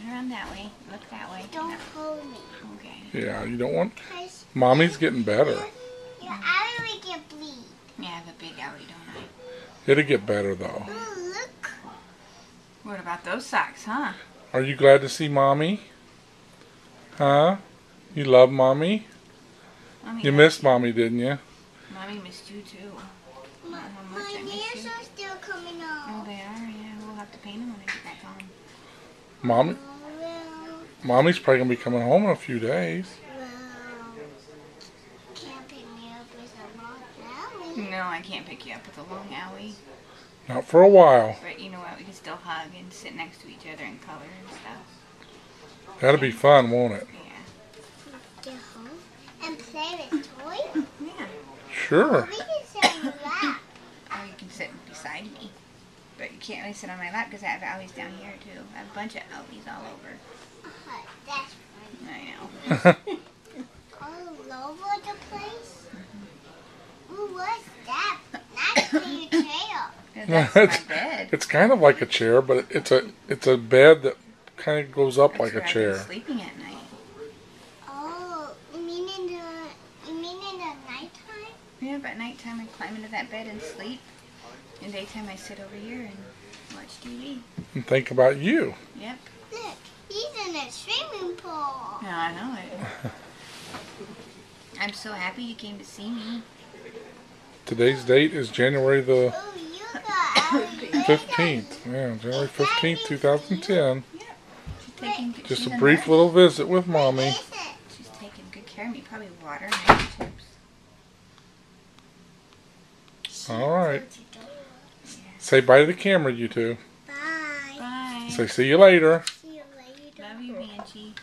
around that way. Look that way. Don't hold me. Okay. Yeah, you don't want... Mommy's getting better. Your eye will get bleed. Yeah, I have a big alley, don't I? It'll get better, though. Oh, look. What about those socks, huh? Are you glad to see Mommy? Huh? You love Mommy? Mommy You loves missed Mommy, didn't you? Mommy missed you, too. My how much I miss nails you. are still coming Oh, off. they are? Yeah, we'll have to paint them when I get back home. Mommy, Oh, well, Mommy's probably going to be coming home in a few days. can't pick me up with a long alley. No, I can't pick you up with a long alley. Not for a while. But you know what? We can still hug and sit next to each other and color and stuff. That'll be fun, won't it? Yeah. Get home and play with toys. Yeah. Sure. We can sit on the lap. Or you can sit beside me. But you can't really sit on my lap because I have alleys down here too. I have a bunch of alleys all over. That's I know. all over the place. Ooh, what's that? That's for your tail. That's my bed. It's kind of like a chair, but it's a bed that kind of goes up That's like where a I've chair. been sleeping at night. Oh, you mean in the nighttime? Yeah, but at nighttime I climb into that bed and sleep. In daytime I sit over here and watch TV. And think about you. Yep. Look, he's in a swimming pool. Yeah, I know it. I'm so happy you came to see me. Today's date is January the Oh, you got alligator. 15th. Yeah, January 15th, 2010. She's taking good, Just she's a a brief nurse. little visit with Mommy. What is it? She's taking good care of me. Probably water and ice chips. All right. Yeah. Say bye to the camera, you two. Bye. Bye. Say see you later. See you later. Love you, Banshee.